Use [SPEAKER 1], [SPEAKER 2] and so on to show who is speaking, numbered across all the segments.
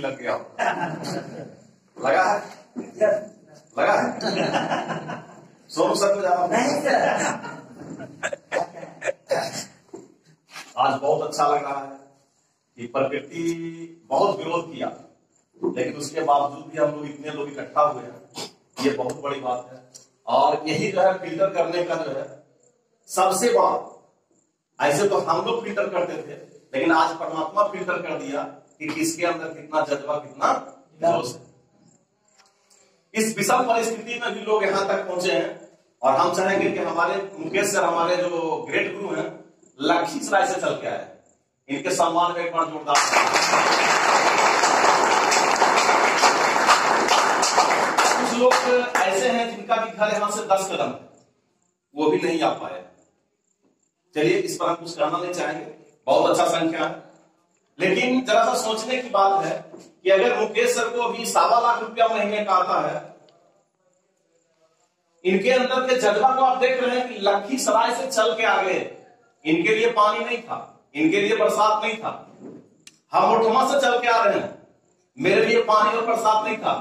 [SPEAKER 1] Duty लग गया लगा है लगा है सोनू सर को जाना आज बहुत अच्छा लग रहा है कि प्रकृति बहुत विरोध किया, लेकिन उसके बावजूद भी हम लोग इतने लोग इकट्ठा हुए हैं, ये बहुत बड़ी बात है। और यही जो है फिल्टर करने का जो है सबसे बड़ा, ऐसे तो हम लोग फिल्टर करते थे, लेकिन आज परमात्मा फिल्टर कर दिया कि किसके अंदर कितना जज्बा, कितना जोश है। इस विषम परिस्थिति में भी लोग यहाँ तक पहुंचे हैं, और हम चाहेंगे कि हमारे मुकेश सर, हमारे जो ग्रेट गुरु हैं, लखीसराय से चल के आए, इनके सम्मान में एक बार जोरदार। कुछ लोग ऐसे हैं जिनका भी घर यहां से 10 कदम है, वो भी नहीं आ पाए। चलिए, इस पर हम कुछ कहना नहीं चाहेंगे, बहुत अच्छा संख्या है, लेकिन जरा सा सोचने की बात है कि अगर मुकेश सर को अभी 2.25 लाख रुपया महीने का आता है, इनके अंदर के जज्बा को आप देख रहे हैं कि लखीसराय से चल के आ गए। इनके लिए पानी नहीं था, इनके लिए बरसात नहीं था, हम ओठमा से चल के आ रहे हैं, मेरे लिए पानी और बरसात नहीं था,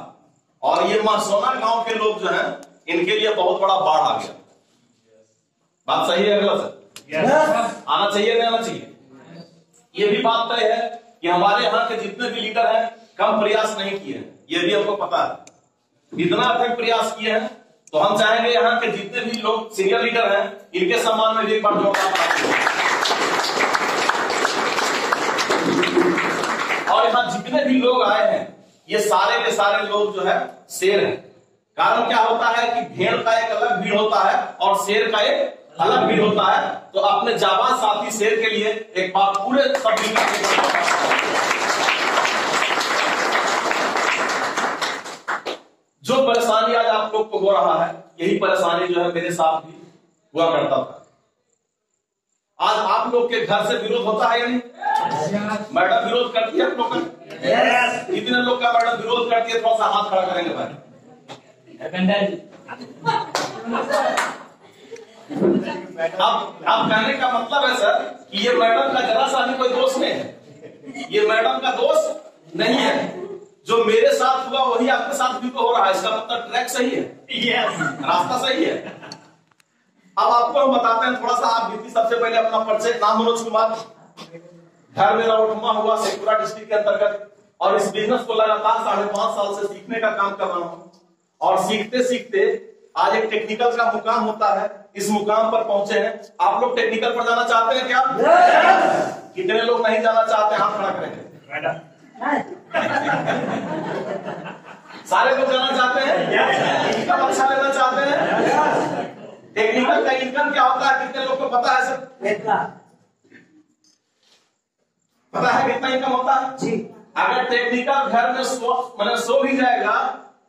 [SPEAKER 1] और ये महसोना गांव के लोग जो हैं, इनके लिए बहुत बड़ा बाढ़ आ गया। बात सही है गलत है? आना चाहिए नहीं आना चाहिए? ये भी बात तय है कि हमारे यहाँ के जितने भी लीडर हैं कम प्रयास नहीं किए हैं, ये भी हमको पता है। इतना अथक प्रयास किए हैं, तो हम चाहेंगे यहाँ के जितने भी लोग सीनियर लीडर हैं, इनके सम्मान में भी एक बार और यहाँ जितने भी लोग आए हैं, ये सारे के सारे लोग जो है शेर हैं। कारण क्या होता है कि भेड़ का एक अलग भीड़ होता है और शेर का एक अलग भीड़ होता है। तो अपने जाबाज साथी शेर के लिए एक बार पूरे सभी जो परेशानी आज आप लोग को हो रहा है, यही परेशानी जो है मेरे साथ भी हुआ करता था। आज आप लोग के घर से विरोध होता है या नहीं? मैडम विरोध करती है आप लोग का? कितने लोग का मैडम विरोध करती है? थोड़ा सा हाथ खड़ा करेंगे भाई। अब कहने का मतलब है सर कि ये मैडम का जरा सा भी कोई दोष नहीं है, ये मैडम का दोष नहीं है। जो मेरे साथ हुआ वही आपके साथ भी तो हो रहा है, इसका मतलब ट्रैक सही है, रास्ता सही है। अब आपको हम बताते हैं थोड़ा सा, आप बीती सबसे पहले अपना परिचय। नाम मनोज कुमार, घर मेरा ओठमा हुआ शेखपुरा डिस्ट्रिक्ट के अंतर्गत, और इस बिजनेस को लगातार 5.5 साल से सीखने का काम कर रहा हूँ। और सीखते सीखते आज एक टेक्निकल का मुकाम होता है, इस मुकाम पर पहुंचे हैं। आप लोग टेक्निकल पर जाना चाहते हैं क्या? कितने लोग नहीं जाना चाहते? हाथ खड़ा करेंगे। सारे लोग जाना चाहते हैं, इनकम अच्छा लेना चाहते हैं। टेक्निकल का इनकम क्या होता है, कितने लोग को पता है सर? पता है कितना इनकम होता है जी? अगर टेक्निकल घर में सो भी जाएगा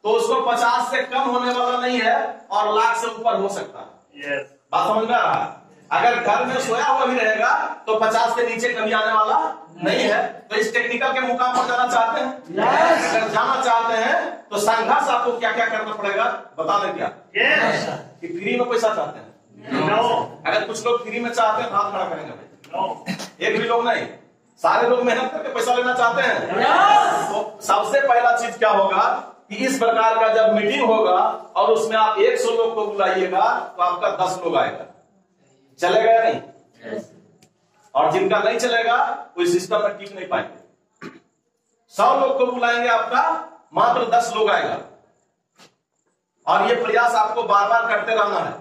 [SPEAKER 1] तो उसको 50 से कम होने वाला नहीं है, और लाख से ऊपर हो सकता है। बात समझ में आ रहा है? अगर घर में सोया हुआ भी रहेगा तो 50 के नीचे कभी आने वाला नहीं है। तो इस टेक्निकल के मुकाम पर जाना चाहते हैं? अगर जाना चाहते हैं तो संघर्ष आपको क्या क्या करना पड़ेगा बता दें क्या? कि फ्री में पैसा चाहते हैं? अगर कुछ लोग फ्री में चाहते हैं हाथ खड़ा करेंगे भाई। एक भी लोग नहीं, सारे लोग मेहनत करके पैसा लेना चाहते हैं। तो सबसे पहला चीज क्या होगा कि इस प्रकार का जब मीटिंग होगा और उसमें आप 100 लोग को बुलाइएगा तो आपका 10 लोग आएगा। चलेगा या नहीं? और जिनका नहीं चलेगा कोई सिस्टम में टिक नहीं पाएंगे। 100 लोग को बुलाएंगे, आपका मात्र 10 लोग आएगा। और ये प्रयास आपको बार बार करते रहना है।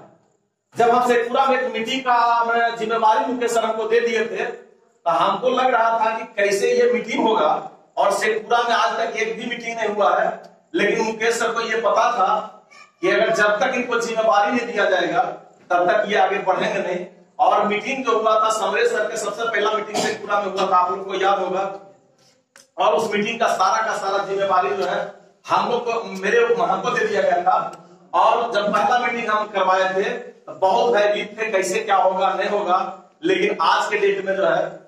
[SPEAKER 1] जब हम शेखपुरा में एक मीटिंग का जिम्मेवारी मुकेश सर हमको दे दिए थे, तो हमको लग रहा था कि कैसे ये मीटिंग होगा, और शेखपुरा में आज तक एक भी मीटिंग नहीं हुआ है। लेकिन मुकेश सर को ये पता था कि अगर जब तक इनको जिम्मेवारी नहीं दिया जाएगा तब तक ये आगे बढ़ेंगे नहीं। और मीटिंग जो हुआ था समरेश सर के, सबसे पहला मीटिंग शेखपुरा में हुआ था, आप लोग को याद होगा। और उस मीटिंग का सारा जिम्मेवारी जो है हम लोग को हमको दे दिया गया था। और जब पहला मीटिंग हम करवाए थे तो बहुत भयभीत थे, कैसे क्या होगा नहीं होगा। लेकिन आज के डेट में जो है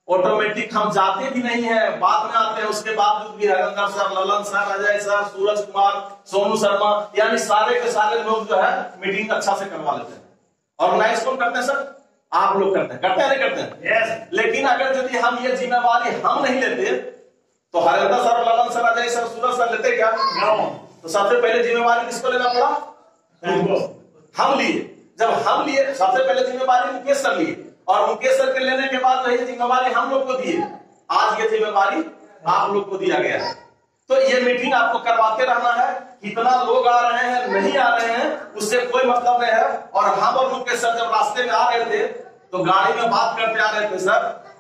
[SPEAKER 1] ऑटोमेटिक हम जाते भी नहीं है, बाद में आते हैं। उसके बाद भी Harinder sir, Lalan sir, Ajay sir, Suraj Kumar, Sonu Sharma, यानी सारे के सारे लोग जो है मीटिंग अच्छा से करवा लेते हैं। ऑर्गेनाइज कौन करते हैं सर? आप लोग करते हैं नहीं करते हैं? लेकिन अगर यदि हम ये जिम्मेवारी हम नहीं लेते, तो Harinder sir, Lalan sir, Ajay sir, Suraj sir लेते क्या? तो सबसे पहले जिम्मेवारी किसको लेना पड़ा? हम लिए। जब हम लिए, सबसे पहले जिम्मेवारी मुकेश सर लिए, और मुकेश सर के लेने के बाद ये जिम्मेवारी हम लोग को दिए। आज ये जिम्मेवारी आप लोग को दिया गया है। तो ये मीटिंग आपको करवाते रहना है। कितना लोग आ रहे हैं नहीं आ रहे हैं उससे कोई मतलब नहीं है। और हम और मुकेश सर जब रास्ते में आ रहे थे तो गाड़ी में बात करते आ रहे थे सर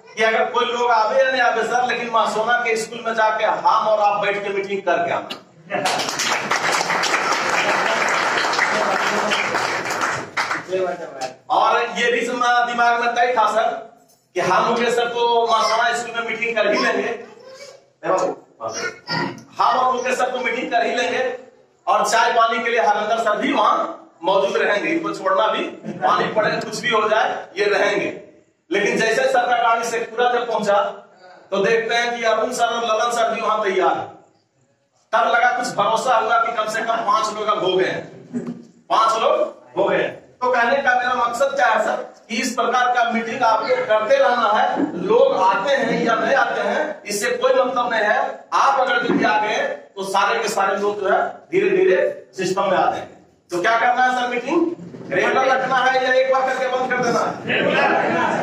[SPEAKER 1] कि अगर कोई लोग आवे या नहीं आवे सर, लेकिन मासोना के स्कूल में जाके हम और आप बैठ के मीटिंग करके आना। और ये भी दिमाग में तय था सर कि हम मुकेश सर तो मासोना स्कूल में मीटिंग कर ही लेंगे, हम और मुकेश सर तो मीटिंग कर ही लेंगे, और चाय पानी के लिए हरिंदर सर भी वहां मौजूद रहेंगे। इनको छोड़ना भी, पानी पड़े कुछ भी हो जाए ये रहेंगे। लेकिन जैसे सर का गाड़ी शेखपुरा जब पहुंचा तो देखते हैं कि अरुण सर और ललन सर भी वहां तैयार है। तब लगा कुछ भरोसा हुआ कि कम से कम 5 लोग अब हो गए हैं, 5 लोग हो गए। तो कहने का मेरा मकसद क्या है सर कि इस प्रकार का मीटिंग आपको करते रहना है। लोग आते हैं या नहीं आते हैं इससे कोई मतलब नहीं है। आप अगर भी आ गए तो सारे के सारे लोग जो है धीरे धीरे सिस्टम में आते हैं। तो क्या करना है सर? मीटिंग रेगुलर रखना है या एक बार करके बंद कर देना है?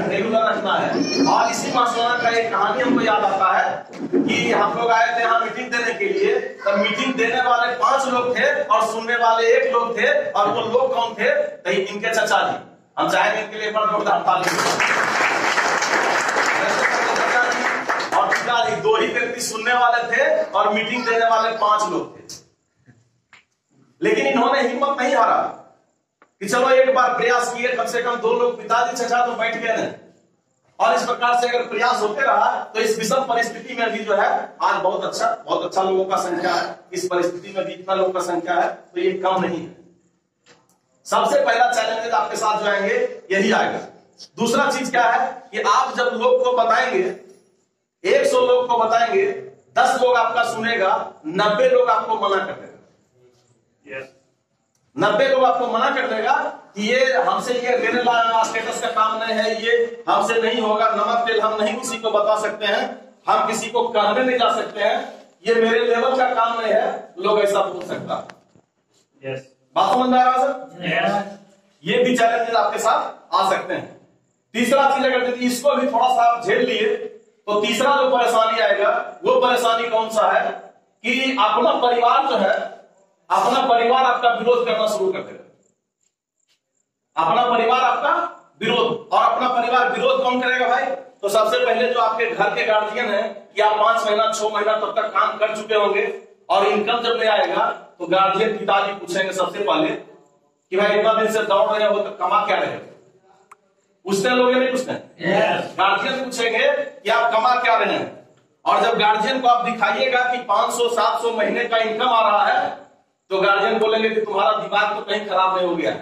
[SPEAKER 1] रेगुलर रखना है। और इसी मासोना का एक कहानी हमको याद आता है कि हम लोग आए थे यहाँ मीटिंग देने के लिए। तब मीटिंग देने वाले 5 लोग थे और सुनने वाले 1 लोग थे। और वो लोग कौन थे? तो इनके चचा जी। हम चाहेंगे इनके लिए बड़ा जोरदार ताली। और पिताजी 2 ही व्यक्ति सुनने वाले थे और मीटिंग देने वाले 5 लोग थे। लेकिन इन्होंने हिम्मत नहीं हारा कि चलो एक बार प्रयास किए, कम से कम 2 लोग पिताजी चचा तो बैठ गए नहीं। और इस प्रकार से अगर प्रयास होते रहा तो इस विषम परिस्थिति में भी जो है आज बहुत अच्छा लोगों का संख्या है। इस परिस्थिति में भी इतना लोगों का संख्या है तो ये कम नहीं है। सबसे पहला चैलेंज आपके साथ जो आएंगे यही आएगा। दूसरा चीज क्या है कि आप जब लोग को बताएंगे, 100 लोग को बताएंगे, 10 लोग आपका सुनेगा, 90 लोग आपको मना कर देगा। 90 लोग आपको मना कर देगा कि ये हमसे ये देने वाला स्टेटस का काम नहीं है, ये हमसे नहीं होगा, नमक तेल हम नहीं किसी को बता सकते हैं, हम किसी को कहने नहीं जा सकते हैं, ये मेरे लेवल का काम नहीं है। लोग ऐसा बोल सकता। बात समझ में आ रहा सर? ये भी चैलेंजेस आपके साथ आ सकते हैं। तीसरा चीज अगर इसको भी थोड़ा सा आप झेल लिए तो तीसरा जो परेशानी आएगा वो परेशानी कौन सा है कि अपना परिवार जो है, अपना परिवार आपका विरोध करना शुरू कर देगा। अपना परिवार आपका विरोध, और अपना परिवार विरोध कौन करेगा भाई? तो सबसे पहले जो आपके घर के गार्जियन है कि आप 5 महीना 6 महीना तब तक काम कर चुके होंगे और इनकम जब नहीं आएगा तो गार्जियन पिताजी पूछेंगे सबसे पहले कि भाई इतना दिन से दौड़ रहे हो तो कमा क्या रहे हो? पूछते लोग नहीं पूछते? गार्जियन पूछेंगे कि आप कमा क्या रहे हैं। और जब गार्जियन को आप दिखाइएगा कि 500-700 महीने का इनकम आ रहा है तो गार्जियन बोलेंगे कि तुम्हारा दिमाग तो कहीं खराब नहीं हो गया है,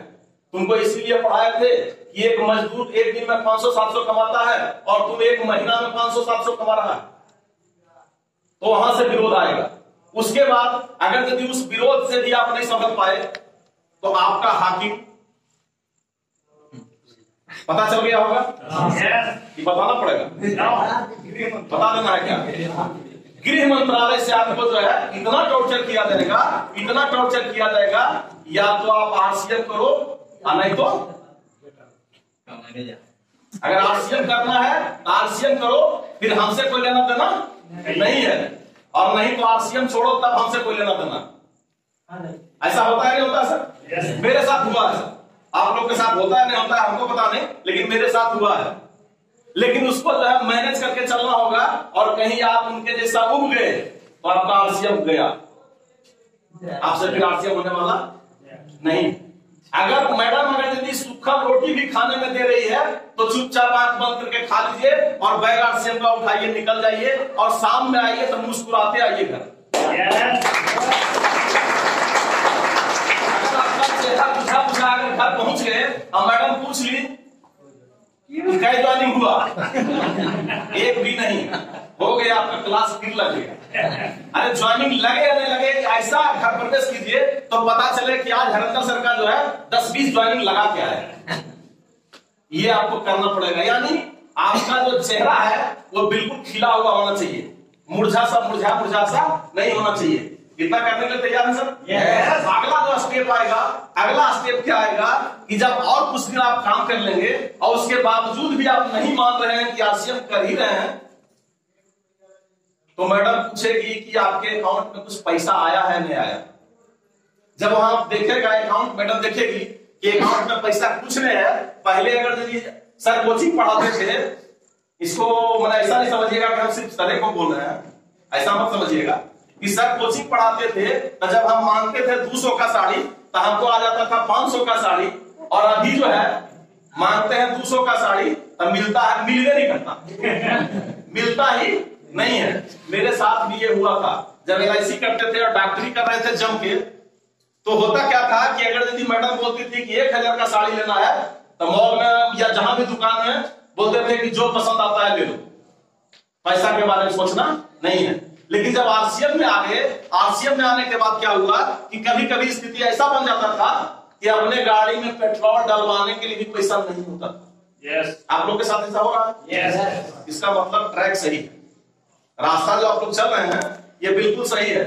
[SPEAKER 1] तुमको इसीलिए पढ़ाए थे कि एक मजदूर एक दिन में 500-700 कमाता है और तुम एक महीना में 500-700 कमा रहा है। तो वहां से विरोध आएगा। उसके बाद अगर यदि उस विरोध से भी आप नहीं समझ पाए तो आपका हाकिम पता चल गया होगा कि बताना पड़ेगा, बता देना है क्या? गृह मंत्रालय से आपको जो है इतना टॉर्चर किया जाएगा, इतना टॉर्चर किया जाएगा, या तो आप आरसीएम करो या नहीं तो अगर आरसीएम करना है तो आरसीएम करो, फिर हमसे कोई लेना देना नहीं है, और नहीं तो आरसीएम छोड़ो तब हमसे कोई लेना देना। ऐसा होता है नहीं होता सर? मेरे साथ हुआ है। आप लोग के साथ होता है नहीं होता है हमको पता नहीं, लेकिन मेरे साथ हुआ है। लेकिन उसको जो है मैनेज करके चलना होगा, और कहीं आप उनके जैसा उग गए तो आपका आरसीएम गया, आपसे फिर आरसीएम होने वाला नहीं। अगर मैडम अगर यदि सूखा रोटी भी खाने में दे रही है तो चुपचाप आंख बंद करके खा लीजिए और बैग आरसीएम का उठाइए, निकल जाइए, और शाम में आइए तो मुस्कुराते आइए घर। अगर आपका चेहरा बुझा बुझा अगर घर पहुंच गए और मैडम पूछ ली कई ज्वाइनिंग हुआ, एक भी नहीं हो गया, आपका क्लास फिर लगेगा। अरे ज्वाइनिंग लगे या नहीं लगे, ऐसा घर प्रवेश कीजिए तो पता चले कि आज हरिंदर सर का जो है 10-20 ज्वाइनिंग लगा के आए। ये आपको करना पड़ेगा। यानी आपका जो चेहरा है वो बिल्कुल खिला हुआ होना चाहिए। मुरझा सा नहीं होना चाहिए। इतना करने के लिए तैयार है सर? yes. अगला जो स्टेप आएगा, अगला स्टेप क्या आएगा कि जब और कुछ दिन आप काम कर लेंगे और उसके बावजूद भी आप नहीं मान रहे हैं कि आरसीएम कर ही रहे हैं, तो मैडम पूछेगी कि आपके अकाउंट में कुछ पैसा आया है नहीं आया। जब वहां देखेगा अकाउंट, मैडम देखेगी कि अकाउंट में पैसा कुछ नहीं है। पहले अगर सर कोचिंग पढ़ाते थे, इसको मतलब ऐसा नहीं समझिएगा कि हम सिर्फ सरे को बोल रहे हैं, ऐसा मत समझिएगा कि सर कोचिंग पढ़ाते थे तो जब हम मांगते थे 200 का साड़ी तो हमको आ जाता था 500 का साड़ी, और अभी जो है मांगते हैं 200 का साड़ी तो मिलता है, मिलने नहीं करता मिलता ही नहीं है। मेरे साथ भी ये हुआ था जब LIC करते थे और डॉक्टरी कर रहे थे जम के, तो होता क्या था कि अगर यदि मैडम बोलती थी कि 1000 का साड़ी लेना है तो मॉल में या जहां भी दुकान में बोलते थे कि जो पसंद आता है ले लो, पैसा के बारे में सोचना नहीं है। लेकिन जब आरसीएम में आ गए, आरसीएम में आने के बाद क्या हुआ कि कभी कभी स्थिति ऐसा बन जाता था कि अपने गाड़ी में पेट्रोल डलवाने के लिए भी पैसा नहीं होता था। yes. आप लोग के साथ ऐसा हो रहा है? yes. इसका मतलब ट्रैक सही है, रास्ता जो आप लोग चल रहे हैं ये बिल्कुल सही है।